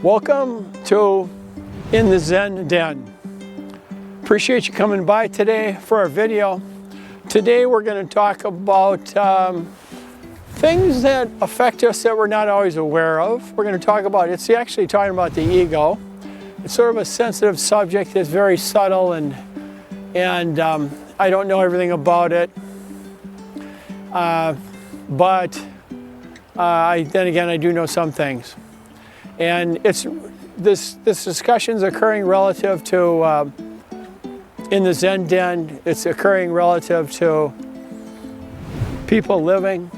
Welcome to In the Zen Den. Appreciate you coming by today for our video. Today we're going to talk about things that affect us that we're not always aware of. We're going to talk about, it's actually talking about the ego. It's sort of a sensitive subject. It's very subtle and I don't know everything about it. But then again, I do know some things. And this discussion is occurring relative to, in the Zen Den, it's occurring relative to people living.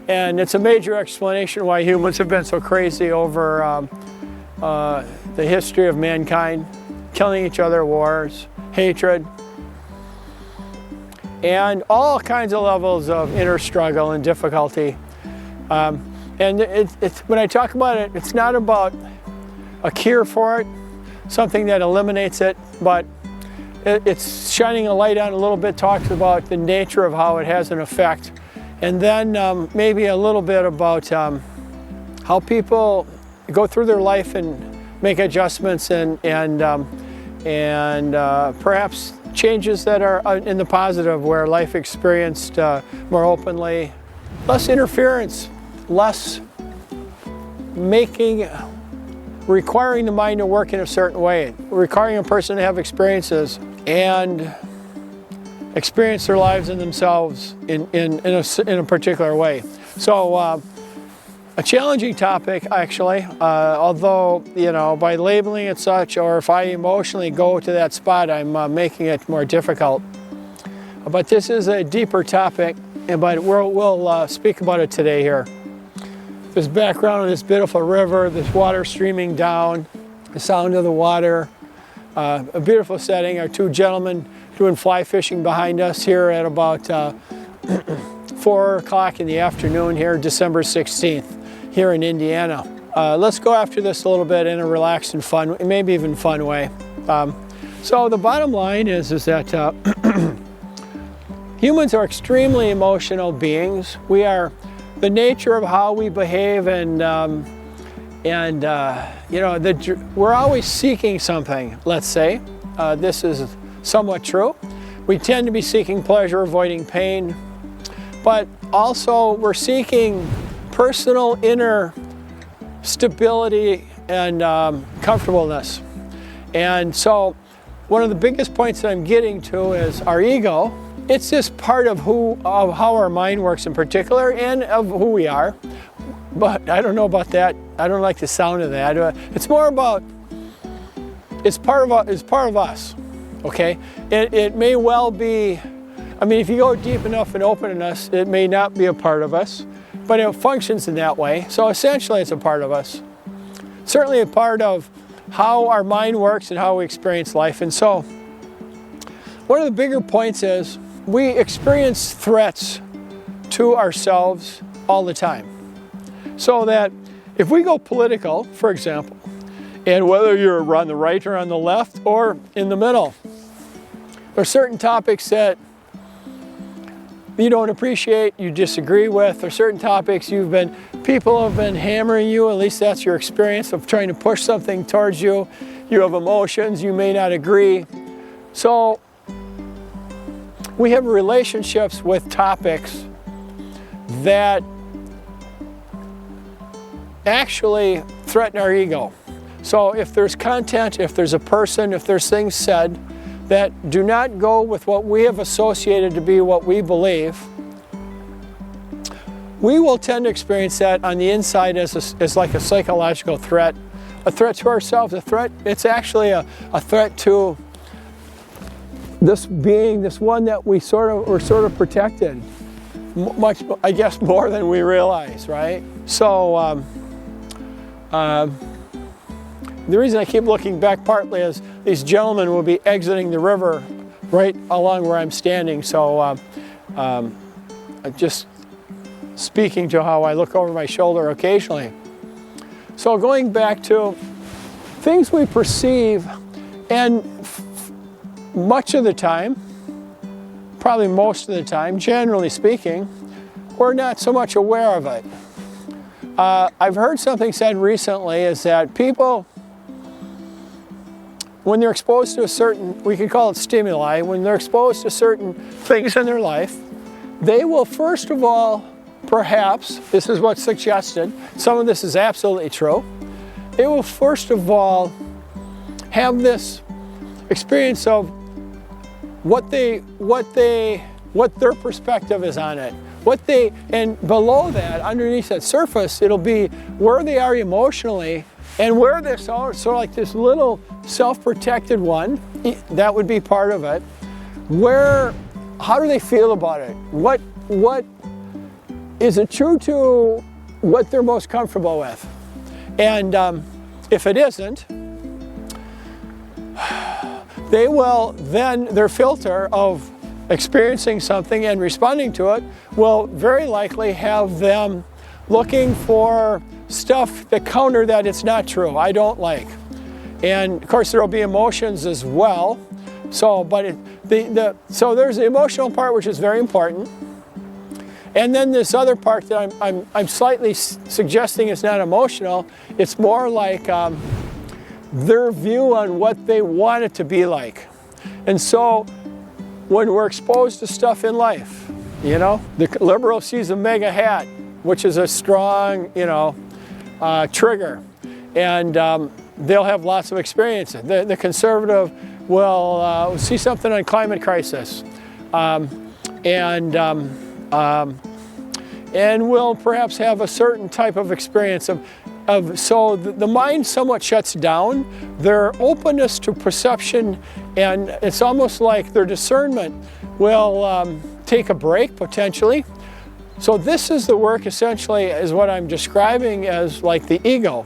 And it's a major explanation why humans have been so crazy over the history of mankind, killing each other, wars, hatred, and all kinds of levels of inner struggle and difficulty. And when I talk about it, it's not about a cure for it, something that eliminates it, but it's shining a light on a little bit, talks about the nature of how it has an effect, and then maybe a little bit about how people go through their life and make adjustments and perhaps changes that are in the positive, where life experienced more openly, less interference, less requiring the mind to work in a certain way, requiring a person to have experiences and experience their lives and themselves in a particular way. So a challenging topic, actually, although, you know, by labeling it such, or if I emotionally go to that spot, I'm making it more difficult. But this is a deeper topic, but we'll speak about it today here. This background of this beautiful river, this water streaming down, the sound of the water, a beautiful setting. Our two gentlemen doing fly fishing behind us here at about 4 o'clock in the afternoon here, December 16th, here in Indiana. Let's go after this a little bit in a relaxed and fun, maybe even fun way. So the bottom line is that humans are extremely emotional beings. We are, the nature of how we behave and you know, we're always seeking something, let's say. This is somewhat true. We tend to be seeking pleasure, avoiding pain, but also we're seeking personal inner stability and comfortableness. And so one of the biggest points that I'm getting to is our ego. It's just part of how our mind works in particular, and of who we are. But I don't know about that. I don't like the sound of that. It's more about, it's part of us. Okay? It may well be, I mean, if you go deep enough and open enough, it may not be a part of us, but it functions in that way. So essentially it's a part of us. Certainly a part of how our mind works and how we experience life. And so one of the bigger points is we experience threats to ourselves all the time. So that if we go political, for example, and whether you're on the right or on the left or in the middle, there are certain topics that you don't appreciate, you disagree with. There are certain topics people have been hammering you, at least that's your experience of trying to push something towards you. You have emotions, you may not agree. So we have relationships with topics that actually threaten our ego. So if there's content, if there's a person, if there's things said that do not go with what we have associated to be what we believe, we will tend to experience that on the inside as like a psychological threat, a threat to ourselves, a threat. It's actually a threat to this being, this one that we're sort of protected, much, I guess, more than we realize, right? So the reason I keep looking back partly is these gentlemen will be exiting the river right along where I'm standing. So just speaking to how I look over my shoulder occasionally. So going back to things we perceive, and much of the time, probably most of the time, generally speaking, we're not so much aware of it. I've heard something said recently is that people, when they're exposed to a certain, we could call it stimuli, when they're exposed to certain things in their life, they will first of all, perhaps, this is what's suggested, some of this is absolutely true, they will first of all have this experience of what their perspective is on it. And below that, underneath that surface, it'll be where they are emotionally and where they're sort of like this little self-protected one, that would be part of it. How do they feel about it? What is it true to what they're most comfortable with? And if it isn't, they will then, their filter of experiencing something and responding to it will very likely have them looking for stuff that counter that it's not true, I don't like. And of course there will be emotions as well. So, but so there's the emotional part, which is very important. And then this other part that I'm slightly suggesting is not emotional. It's more like their view on what they want it to be like. And so when we're exposed to stuff in life, you know, the liberal sees a mega hat, which is a strong, you know, trigger, and they'll have lots of experience. The conservative will see something on climate crisis, and will perhaps have a certain type of experience so the mind somewhat shuts down, their openness to perception, and it's almost like their discernment will take a break potentially. So this is the work essentially is what I'm describing as like the ego.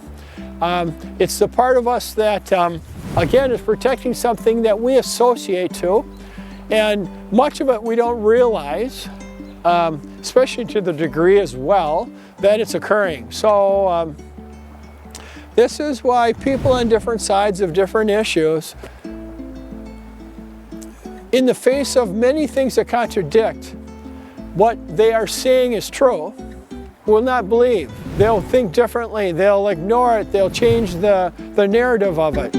It's the part of us that again is protecting something that we associate to, and much of it we don't realize, especially to the degree as well that it's occurring. So this is why people on different sides of different issues, in the face of many things that contradict what they are saying is true, will not believe. They'll think differently, they'll ignore it, they'll change the narrative of it.